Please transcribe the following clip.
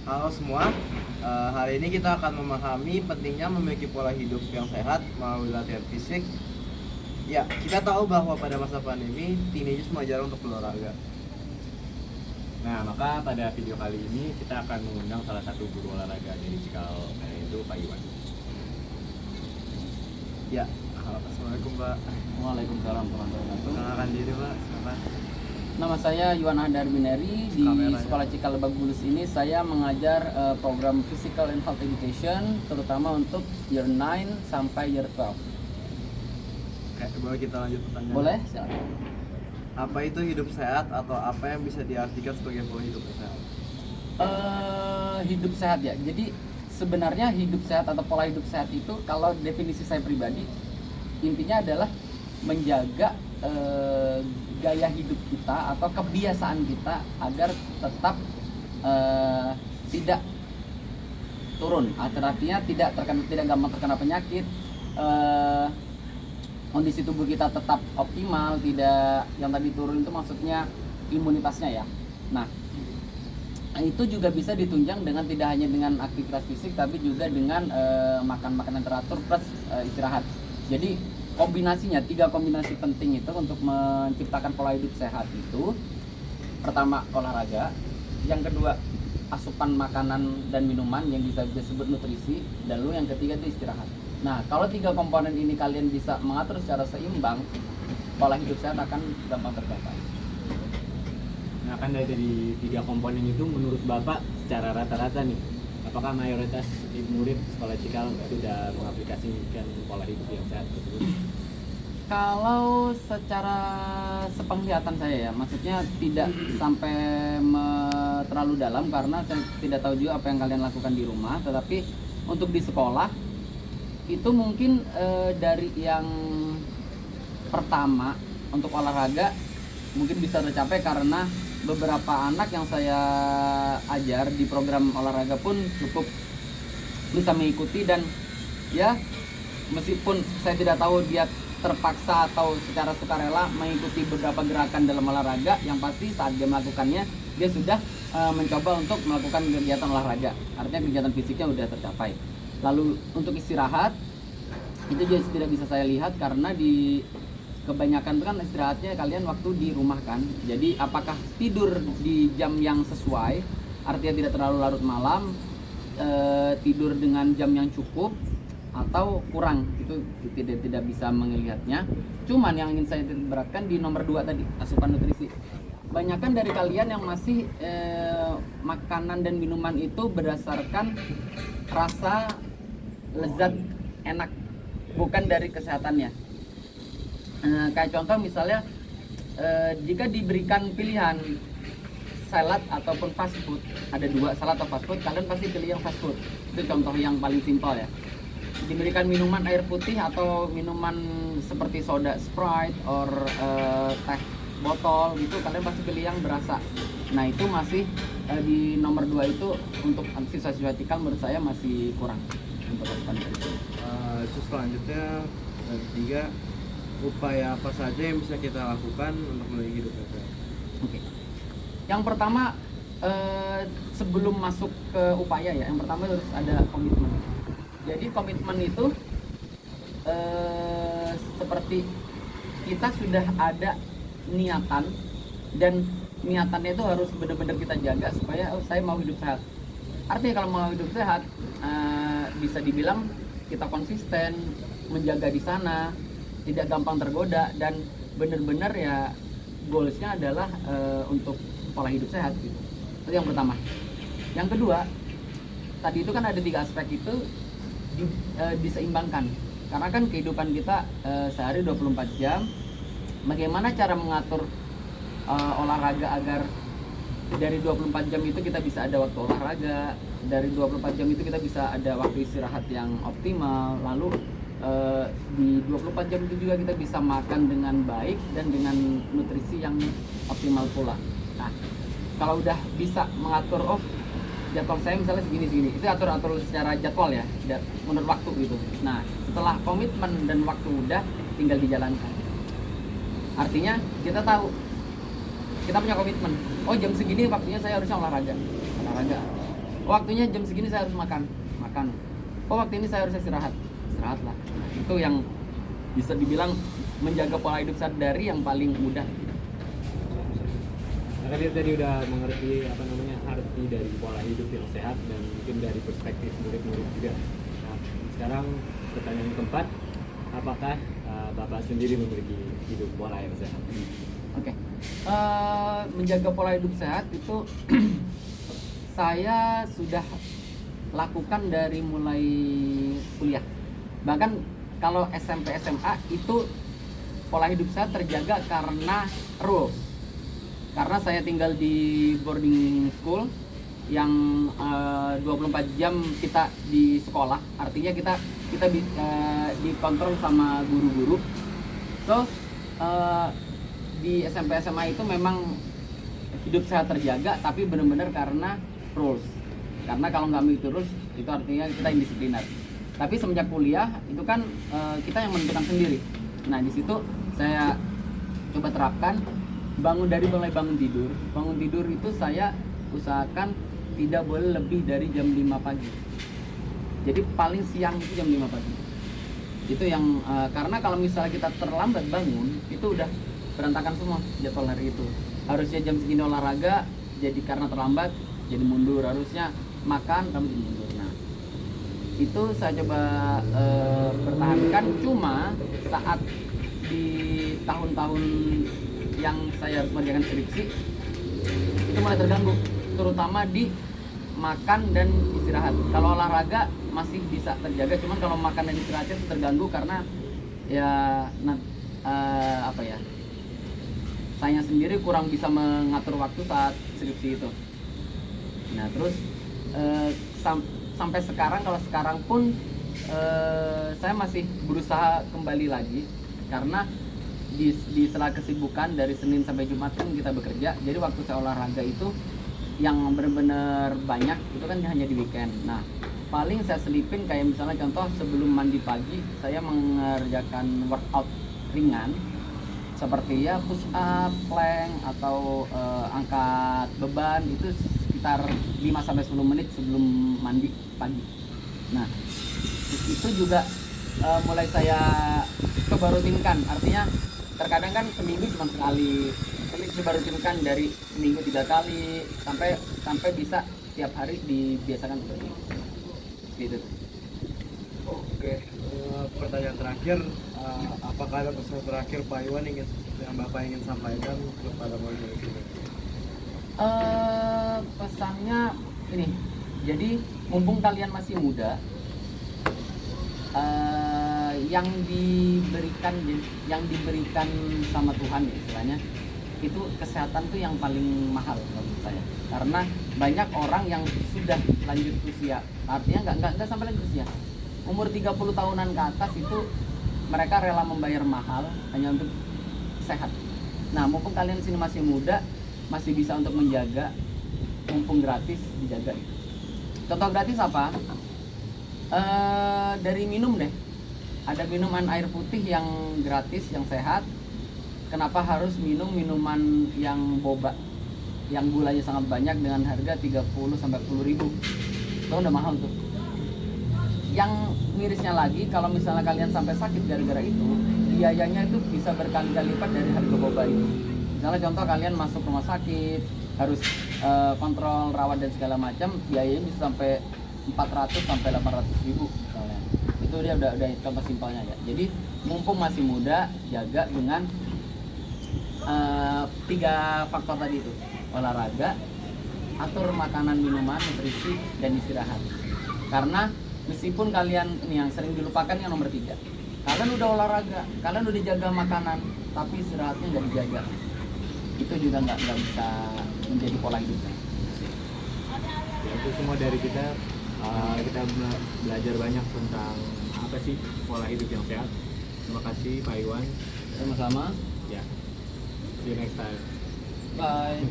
Halo semua, hari ini kita akan memahami pentingnya memiliki pola hidup yang sehat melalui latihan fisik. Ya, kita tahu bahwa pada masa pandemi, teenagers mulai jarang untuk berolahraga. Nah, maka pada video kali ini kita akan mengundang salah satu guru olahraga dari Cikal, yaitu Pak Iwan. Ya, halo, assalamualaikum Pak. Waalaikumsalam warahmatullahi wabarakatuh. Perkenalkan diri Pak, silakan. Nama saya Yuwan Ahdar Bineri. Di Kameranya. Sekolah Cikal Lebak Bulus ini saya mengajar program Physical and Health Education, terutama untuk year 9 sampai year 12. Boleh kita lanjut pertanyaan? Boleh? Silakan. Apa itu hidup sehat atau apa yang bisa diartikan sebagai pola hidup yang sehat? Hidup sehat ya. Jadi sebenarnya hidup sehat atau pola hidup sehat itu, kalau definisi saya pribadi, intinya adalah menjaga gaya hidup kita atau kebiasaan kita agar tetap tidak turun. Artinya tidak gampang terkena penyakit, kondisi tubuh kita tetap optimal, tidak yang tadi turun itu maksudnya imunitasnya ya. Nah, itu juga bisa ditunjang dengan tidak hanya dengan aktivitas fisik tapi juga dengan makan makanan teratur plus istirahat. Jadi kombinasinya, 3 kombinasi penting itu untuk menciptakan pola hidup sehat itu: pertama olahraga, yang kedua asupan makanan dan minuman yang bisa disebut nutrisi, dan yang ketiga itu istirahat. Nah, kalau 3 komponen ini kalian bisa mengatur secara seimbang, pola hidup sehat akan gampang tercapai. Nah, kan dari 3 komponen itu menurut Bapak secara rata-rata nih, apakah mayoritas murid sekolah Cikal sudah mengaplikasikan pola hidup yang sehat tersebut? Kalau secara sepenglihatan saya ya, maksudnya tidak sampai terlalu dalam karena saya tidak tahu juga apa yang kalian lakukan di rumah. Tetapi untuk di sekolah itu mungkin dari yang pertama untuk olahraga mungkin bisa tercapai karena beberapa anak yang saya ajar di program olahraga pun cukup bisa mengikuti, dan ya meskipun saya tidak tahu dia terpaksa atau secara sukarela mengikuti beberapa gerakan dalam olahraga, yang pasti saat dia melakukannya dia sudah mencoba untuk melakukan kegiatan olahraga, artinya kegiatan fisiknya sudah tercapai. Lalu untuk istirahat itu juga tidak bisa saya lihat karena di kebanyakan itu kan istirahatnya kalian waktu di rumah kan. Jadi apakah tidur di jam yang sesuai, artinya tidak terlalu larut malam, tidur dengan jam yang cukup atau kurang, itu tidak bisa melihatnya. Cuman yang ingin saya beratkan di nomor 2 tadi, asupan nutrisi. Banyakan dari kalian yang masih makanan dan minuman itu berdasarkan rasa lezat enak, bukan dari kesehatannya. Kayak contoh misalnya, jika diberikan pilihan salad ataupun fast food, ada 2, salad atau fast food, kalian pasti pilih yang fast food. Itu contoh yang paling simpel ya. Diberikan minuman air putih atau minuman seperti soda Sprite or teh botol gitu, kalian pasti pilih yang berasa. Nah, itu masih di nomor 2 itu untuk siswa-siswa Cikal menurut saya masih kurang untuk asupan nutrisi. Terus selanjutnya, yang ketiga, upaya apa saja yang bisa kita lakukan untuk memiliki hidup yang sehat? Oke. Yang pertama, sebelum masuk ke upaya ya, yang pertama harus ada komitmen. Jadi komitmen itu seperti kita sudah ada niatan, dan niatannya itu harus benar-benar kita jaga supaya saya mau hidup sehat. Artinya kalau mau hidup sehat, bisa dibilang kita konsisten menjaga di sana, tidak gampang tergoda, dan benar-benar ya goalsnya adalah untuk pola hidup sehat gitu. Itu yang pertama. Yang kedua, tadi itu kan ada 3 aspek itu diseimbangkan, karena kan kehidupan kita sehari 24 jam. Bagaimana cara mengatur olahraga agar dari 24 jam itu kita bisa ada waktu olahraga, dari 24 jam itu kita bisa ada waktu istirahat yang optimal, lalu di 24 jam itu juga kita bisa makan dengan baik dan dengan nutrisi yang optimal pula. Nah, kalau udah bisa mengatur, jadwal saya misalnya segini, itu atur secara jadwal ya, menurut waktu gitu. Nah, setelah komitmen dan waktu udah, tinggal dijalankan. Artinya kita tahu, kita punya komitmen, jam segini waktunya saya harusnya olahraga. waktunya jam segini saya harus makan. Oh waktu ini saya harus istirahat lah. Nah, itu yang bisa dibilang menjaga pola hidup sehat dari yang paling mudah. Nah, kan dia tadi udah mengerti arti dari pola hidup yang sehat dan mungkin dari perspektif murid-murid juga. Nah, sekarang pertanyaan yang keempat, apakah Bapak sendiri memiliki hidup pola yang sehat? Oke. Menjaga pola hidup sehat itu saya sudah lakukan dari mulai kuliah. Bahkan kalau SMP SMA itu pola hidup saya terjaga karena rules. Karena saya tinggal di boarding school yang 24 jam kita di sekolah, artinya kita dikontrol sama guru-guru. So di SMP SMA itu memang hidup sehat terjaga, tapi benar-benar karena rules. Karena kalau nggak mengikuti rules itu artinya kita indisipliner. Tapi semenjak kuliah itu kan kita yang menentukan sendiri. Nah di situ saya coba terapkan. Mulai bangun tidur itu saya usahakan tidak boleh lebih dari jam 5 pagi. Jadi paling siang itu jam 5 pagi. Itu yang karena kalau misalnya kita terlambat bangun itu udah berantakan semua jadwal hari itu. Harusnya jam segini olahraga, jadi karena terlambat jadi mundur. Harusnya makan kamu jadi mundur. Nah itu saya coba pertahankan. Cuma saat di tahun-tahun yang saya harus mengerjakan skripsi itu mulai terganggu, terutama di makan dan istirahat. Kalau olahraga masih bisa terjaga, cuman kalau makan dan istirahat itu terganggu karena saya sendiri kurang bisa mengatur waktu saat skripsi itu. Nah terus sampai sekarang, kalau sekarang pun saya masih berusaha kembali lagi karena di sela kesibukan dari Senin sampai Jumat kan kita bekerja. Jadi waktu saya olahraga itu yang benar-benar banyak itu kan hanya di weekend. Nah paling saya selipin kayak misalnya contoh sebelum mandi pagi saya mengerjakan workout ringan seperti ya push up, plank atau angkat beban itu sekitar 5-10 menit sebelum mandi pagi. Nah itu juga mulai saya coba rutinkan, artinya terkadang kan seminggu cuma sekali, coba rutinkan dari seminggu 3 kali sampai bisa tiap hari dibiasakan seperti itu. Gitu. Oke, pertanyaan terakhir, apakah ada pesan terakhir Pak Iwan yang Bapak ingin sampaikan kepada murid-murid ini? Pesannya ini, jadi mumpung kalian masih muda, yang diberikan sama Tuhan ya, istilahnya itu kesehatan tuh yang paling mahal menurut saya. Karena banyak orang yang sudah lanjut usia, artinya nggak sampai lanjut usia, umur 30 tahunan ke atas itu mereka rela membayar mahal hanya untuk sehat. Nah mumpung kalian di sini masih muda, masih bisa untuk menjaga, mumpung gratis dijaga. Contoh gratis apa? Dari minum deh. Ada minuman air putih yang gratis, yang sehat. Kenapa harus minum minuman yang boba, yang gulanya sangat banyak dengan harga 30-40 ribu? Itu udah mahal tuh. Yang mirisnya lagi, kalau misalnya kalian sampai sakit gara-gara itu, biayanya itu bisa berkali-kali lipat dari harga boba itu. Misalnya contoh kalian masuk rumah sakit, harus kontrol, rawat dan segala macam, biayanya bisa sampai 400-800 ribu misalnya. Itu dia udah contoh simpelnya ya. Jadi mumpung masih muda, jaga dengan 3 faktor tadi itu: olahraga, atur makanan, minuman, nutrisi, dan istirahat. Karena meskipun kalian ini yang sering dilupakan, yang nomor 3, kalian udah olahraga, kalian udah jaga makanan, tapi istirahatnya nggak dijaga, itu juga nggak bisa menjadi pola hidup saya. Ya, itu semua dari kita. Kita belajar banyak tentang apa sih pola hidup yang sehat. Terima kasih Pak Iwan. Sama-sama. Ya. See you next time. Bye.